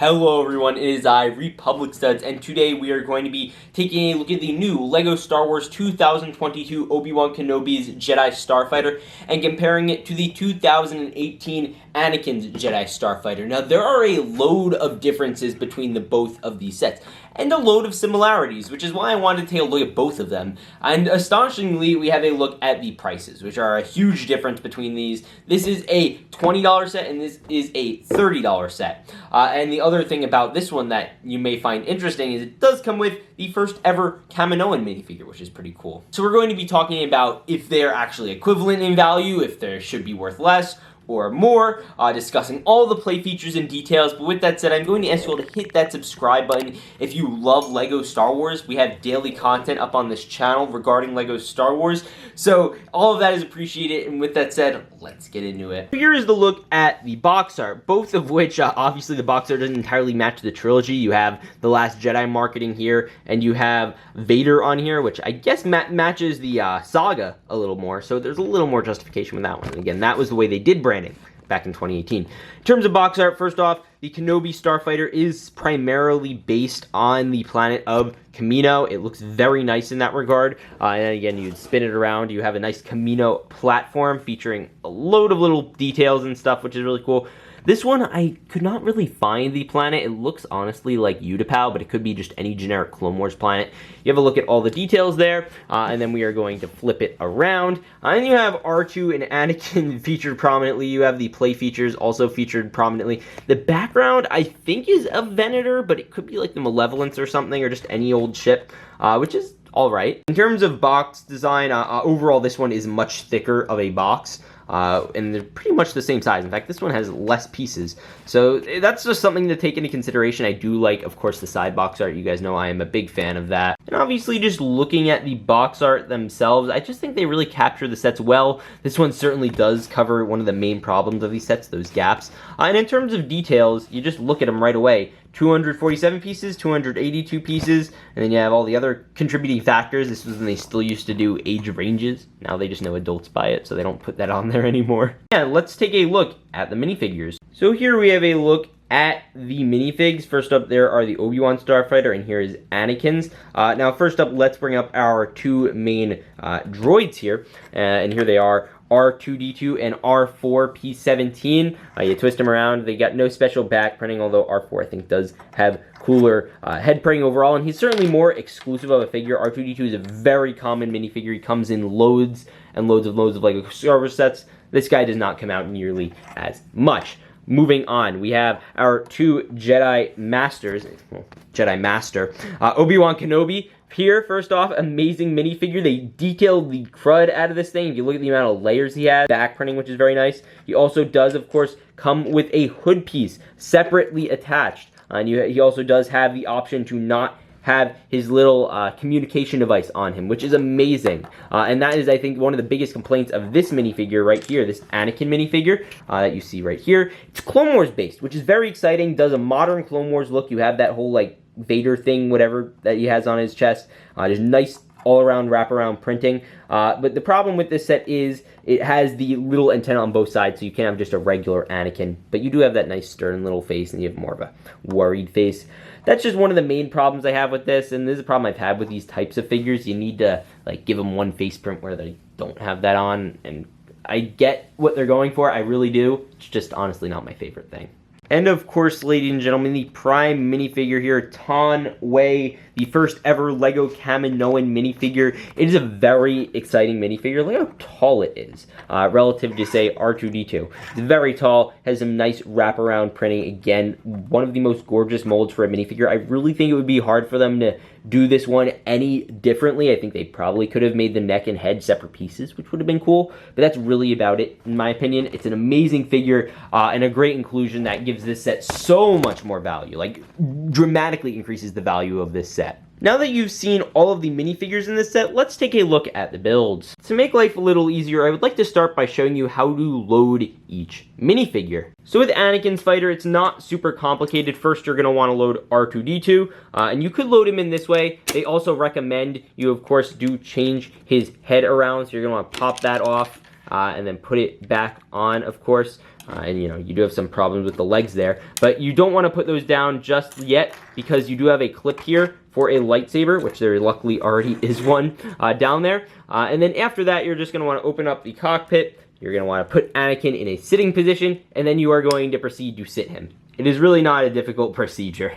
Hello everyone, it is I, Republic Studs, and today we are going to be taking a look at the new LEGO Star Wars 2022 Obi-Wan Kenobi's Jedi Starfighter and comparing it to the 2018 Anakin's Jedi Starfighter. Now, there are a load of differences between the both of these sets, and a load of similarities, which is why I wanted to take a look at both of them. And astonishingly, we have a look at the prices, which are a huge difference between these. This is a $20 set, and this is a $30 set. And the other thing about this one that you may find interesting is it does come with the first ever Kaminoan minifigure, which is pretty cool. So we're going to be talking about if they're actually equivalent in value, if they should be worth less or more, discussing all the play features and details. But with that said, I'm going to ask you all to hit that subscribe button if you love LEGO Star Wars. We have daily content up on this channel regarding LEGO Star Wars, so all of that is appreciated. And with that said, let's get into it. Here is the look at the box art, both of which, obviously the box art doesn't entirely match the trilogy. You have The Last Jedi marketing here, and you have Vader on here, which I guess matches the saga a little more, so there's a little more justification with that one. And again, that was the way they did branding back in 2018. In terms of box art, first off, the Kenobi Starfighter is primarily based on the planet of Kamino. It looks very nice in that regard. And again, you spin it around, you have a nice Kamino platform featuring a load of little details and stuff, which is really cool. This one, I could not really find the planet. It looks honestly like Utapau, but it could be just any generic Clone Wars planet. You have a look at all the details there, and then we are going to flip it around. And you have R2 and Anakin featured prominently. You have the play features also featured prominently. The background, I think, is a Venator, but it could be like the Malevolence or something, or just any old ship, which is all right. In terms of box design, overall, this one is much thicker of a box. And they're pretty much the same size. In fact, this one has less pieces. So that's just something to take into consideration. I do like, of course, the side box art. You guys know I am a big fan of that. And obviously, just looking at the box art themselves, I just think they really capture the sets well. This one certainly does cover one of the main problems of these sets, those gaps. And in terms of details, you just look at them right away. 247 pieces, 282 pieces, and then you have all the other contributing factors. This was when they still used to do age ranges. Now they just know adults buy it, so they don't put that on there anymore. Yeah, let's take a look at the minifigures. So here we have a look at the minifigs. First up, there are the Obi-Wan Starfighter, and here is Anakin's. Now, first up, let's bring up our two main droids here, and here they are. R2-D2 and R4-P17. You twist them around. They got no special back printing, although R4 I think does have cooler head printing overall, and he's certainly more exclusive of a figure. R2-D2 is a very common minifigure. He comes in loads and loads of LEGO Star Wars sets. This guy does not come out nearly as much. Moving on, we have our two Jedi Masters, well, Jedi Master, Obi-Wan Kenobi. Here, first off, amazing minifigure. They detailed the crud out of this thing. If you look at the amount of layers he has, back printing, which is very nice. He also does, of course, come with a hood piece separately attached. And he also does have the option to not have his little communication device on him, which is amazing. And that is, I think, one of the biggest complaints of this minifigure right here, this Anakin minifigure that you see right here. It's Clone Wars based, which is very exciting. Does a modern Clone Wars look. You have that whole, like, Vader thing, whatever, that he has on his chest. There's nice all-around wraparound printing. But the problem with this set is it has the little antenna on both sides, so you can't have just a regular Anakin. But you do have that nice stern little face, and you have more of a worried face. That's just one of the main problems I have with this, and this is a problem I've had with these types of figures. You need to, like, give them one face print where they don't have that on, and I get what they're going for, I really do. It's just honestly not my favorite thing. And of course, ladies and gentlemen, the prime minifigure here, Ton Wei, the first ever LEGO Kaminoan minifigure. It is a very exciting minifigure. Look how tall it is relative to, say, R2-D2. It's very tall, has some nice wraparound printing. Again, one of the most gorgeous molds for a minifigure. I really think it would be hard for them to do this one any differently. I think they probably could have made the neck and head separate pieces, which would have been cool, but that's really about it, in my opinion. It's an amazing figure and a great inclusion that gives this set so much more value, like dramatically increases the value of this set. Now that you've seen all of the minifigures in this set, let's take a look at the builds. To make life a little easier, I would like to start by showing you how to load each minifigure. So with Anakin's fighter, it's not super complicated. First, you're going to want to load R2-D2, and you could load him in this way. They also recommend you, of course, do change his head around, so you're going to want to pop that off and then put it back on, of course. And you do have some problems with the legs there, but you don't want to put those down just yet because you do have a clip here for a lightsaber, which there luckily already is one down there. And then after that, you're just going to want to open up the cockpit. You're going to want to put Anakin in a sitting position, and then you are going to proceed to sit him. It is really not a difficult procedure.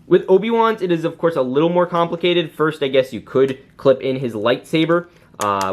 With Obi-Wan's, it is of course a little more complicated. First, I guess you could clip in his lightsaber,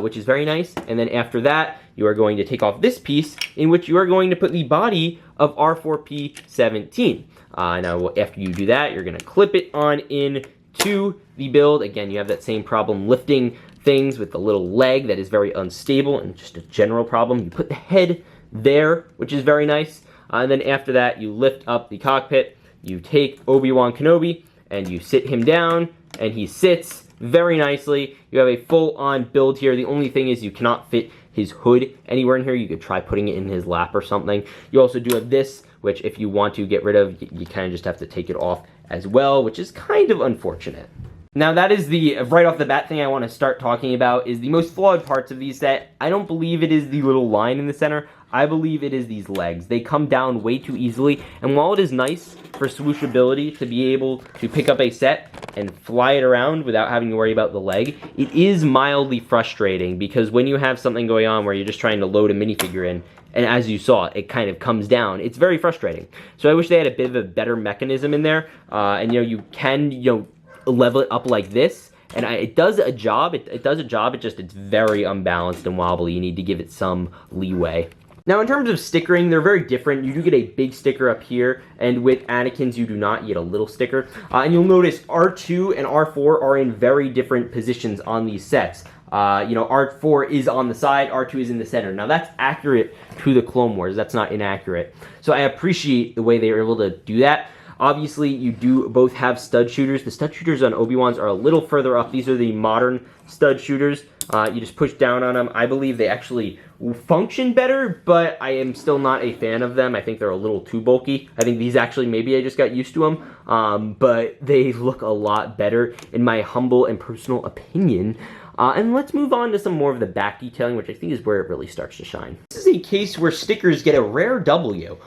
which is very nice. And then after that, you are going to take off this piece in which you are going to put the body of R4P17. Now, after you do that, you're going to clip it on in to the build. Again, you have that same problem lifting things with the little leg that is very unstable and just a general problem. You put the head there, which is very nice. And then after that, you lift up the cockpit. You take Obi-Wan Kenobi and you sit him down, and he sits very nicely. You have a full-on build here. The only thing is you cannot fit his hood anywhere in here. You could try putting it in his lap or something. You also do have this, which if you want to get rid of, you kind of just have to take it off as well, which is kind of unfortunate. Now that is the right off the bat thing I want to start talking about, is the most flawed parts of these set. I don't believe it is the little line in the center. I believe it is these legs. They come down way too easily, and while it is nice for swooshability to be able to pick up a set and fly it around without having to worry about the leg, it is mildly frustrating because when you have something going on where you're just trying to load a minifigure in, and as you saw, it kind of comes down, it's very frustrating. So I wish they had a bit of a better mechanism in there, and you can level it up like this, and it does a job. It does a job. It's very unbalanced and wobbly. You need to give it some leeway. Now, in terms of stickering, they're very different. You do get a big sticker up here, and with Anakin's, you do not. You get a little sticker. And you'll notice R2 and R4 are in very different positions on these sets. R4 is on the side, R2 is in the center. Now, that's accurate to the Clone Wars. That's not inaccurate. So I appreciate the way they were able to do that. Obviously, you do both have stud shooters. The stud shooters on Obi-Wan's are a little further up. These are the modern stud shooters. You just push down on them. I believe they actually function better, but I am still not a fan of them. I think they're a little too bulky. I think these actually, maybe I just got used to them, but they look a lot better in my humble and personal opinion. And let's move on to some more of the back detailing, which I think is where it really starts to shine. This is a case where stickers get a rare W.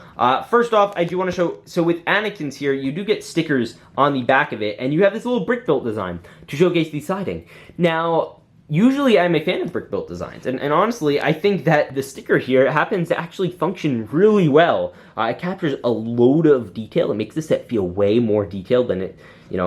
First off, I do want to show, so with Anakin's here, you do get stickers on the back of it, and you have this little brick built design to showcase the siding. Now, usually I'm a fan of brick built designs, and honestly, I think that the sticker here happens to actually function really well. It captures a load of detail. It makes the set feel way more detailed than it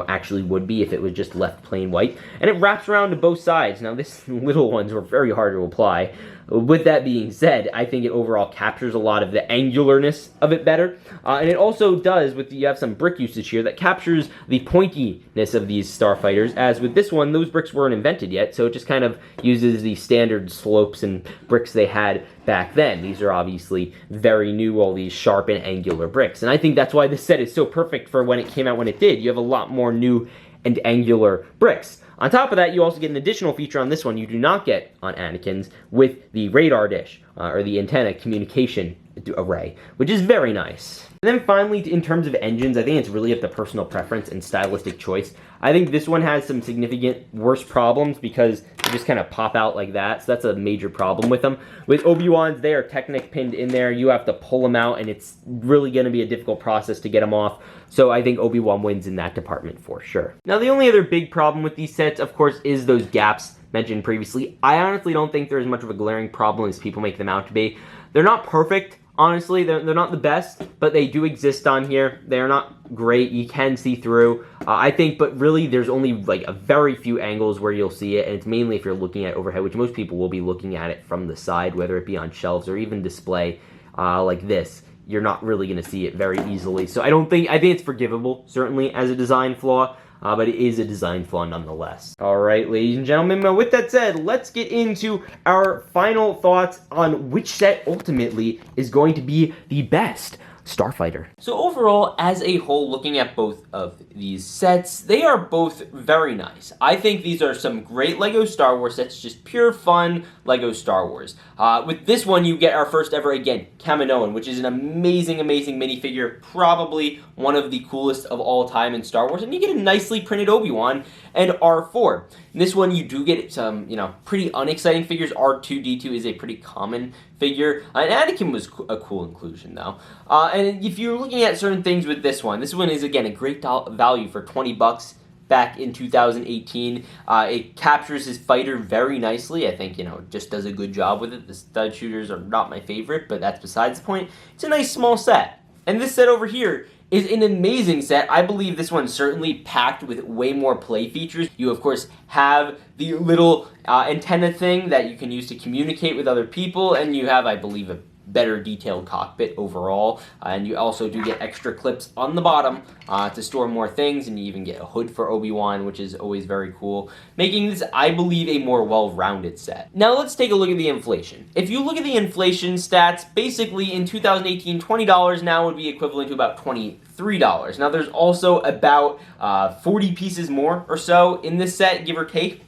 actually would be if it was just left plain white. And it wraps around to both sides. Now, this little ones were very hard to apply. With that being said, I think it overall captures a lot of the angularness of it better. And it also does, you have some brick usage here that captures the pointiness of these starfighters, as with this one, those bricks weren't invented yet, so it just kind of uses the standard slopes and bricks they had back then. These are obviously very new, all these sharp and angular bricks. And I think that's why this set is so perfect for when it came out when it did. You have a lot more new and angular bricks. On top of that, you also get an additional feature on this one you do not get on Anakin's with the radar dish, or the antenna communication array, which is very nice. And then finally, in terms of engines, I think it's really up to personal preference and stylistic choice. I think this one has some significant worse problems because they just kind of pop out like that, so that's a major problem with them. With Obi-Wan's, they are Technic pinned in there. You have to pull them out, and it's really going to be a difficult process to get them off. So I think Obi-Wan wins in that department for sure. Now, the only other big problem with these sets, of course, is those gaps mentioned previously. I honestly don't think they're as much of a glaring problem as people make them out to be. They're not perfect. Honestly, they're not the best, but they do exist on here. They are not great. You can see through, I think, but really there's only like a very few angles where you'll see it, and it's mainly if you're looking at overhead, which most people will be looking at it from the side, whether it be on shelves or even display like this. You're not really going to see it very easily. So I think it's forgivable, certainly, as a design flaw. But it is a design flaw nonetheless. All right, ladies and gentlemen, with that said, let's get into our final thoughts on which set ultimately is going to be the best Starfighter. So overall, as a whole, looking at both of these sets, they are both very nice. I think these are some great LEGO Star Wars sets, just pure fun LEGO Star Wars. With this one, you get our first ever, again, Kaminoan, which is an amazing, amazing minifigure, probably one of the coolest of all time in Star Wars, and you get a nicely printed Obi-Wan and R4. In this one, you do get some, pretty unexciting figures. R2-D2 is a pretty common figure. And Anakin was a cool inclusion, though. And if you're looking at certain things with this one is, again, a great value for $20 back in 2018. It captures his fighter very nicely. I think, it just does a good job with it. The stud shooters are not my favorite, but that's besides the point. It's a nice small set. And this set over here is an amazing set. I believe this one's certainly packed with way more play features. You, of course, have the little antenna thing that you can use to communicate with other people, and you have, I believe, a better detailed cockpit overall, and you also do get extra clips on the bottom to store more things, and you even get a hood for Obi-Wan, which is always very cool, making this, I believe, a more well-rounded set. Now let's take a look at the inflation. If you look at the inflation stats, basically in 2018, $20 now would be equivalent to about $23. Now there's also about 40 pieces more or so in this set, give or take.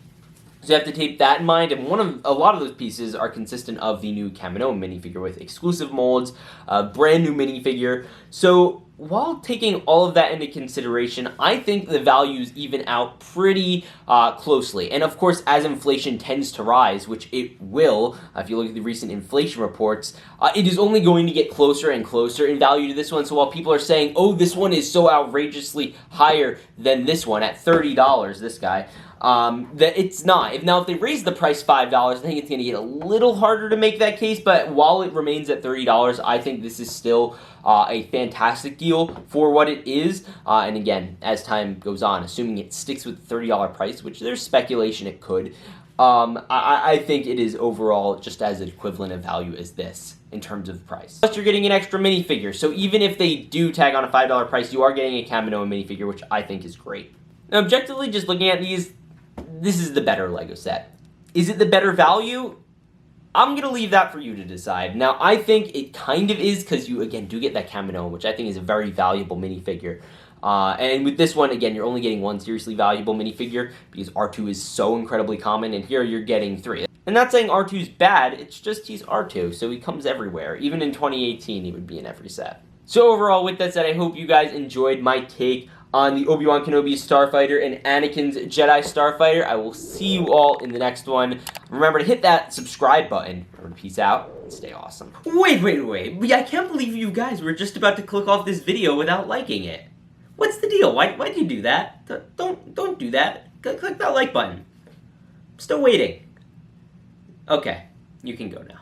So you have to take that in mind, and a lot of those pieces are consistent of the new Kamino minifigure with exclusive molds, a brand new minifigure. So while taking all of that into consideration, I think the values even out pretty closely. And of course, as inflation tends to rise, which it will, if you look at the recent inflation reports, it is only going to get closer and closer in value to this one. So while people are saying, oh, this one is so outrageously higher than this one at $30, this guy, that it's not. If they raise the price $5, I think it's going to get a little harder to make that case, but while it remains at $30, I think this is still a fantastic deal for what it is, and again, as time goes on, assuming it sticks with the $30 price, which there's speculation it could, I think it is overall just as an equivalent of value as this in terms of price. Plus, you're getting an extra minifigure, so even if they do tag on a $5 price, you are getting a Kamino minifigure, which I think is great. Now, objectively, just looking at these, this is the better LEGO set. Is it the better value? I'm going to leave that for you to decide. Now, I think it kind of is because you, again, do get that Kamino, which I think is a very valuable minifigure. And with this one, again, you're only getting one seriously valuable minifigure because R2 is so incredibly common, and here you're getting 3. And not saying R2's bad, it's just he's R2, so he comes everywhere. Even in 2018, he would be in every set. So overall, with that said, I hope you guys enjoyed my take on the Obi-Wan Kenobi Starfighter and Anakin's Jedi Starfighter. I will see you all in the next one. Remember to hit that subscribe button. Remember to peace out and stay awesome. Wait. I can't believe you guys were just about to click off this video without liking it. What's the deal? Why'd you do that? Don't do that. Click that like button. I'm still waiting. Okay, you can go now.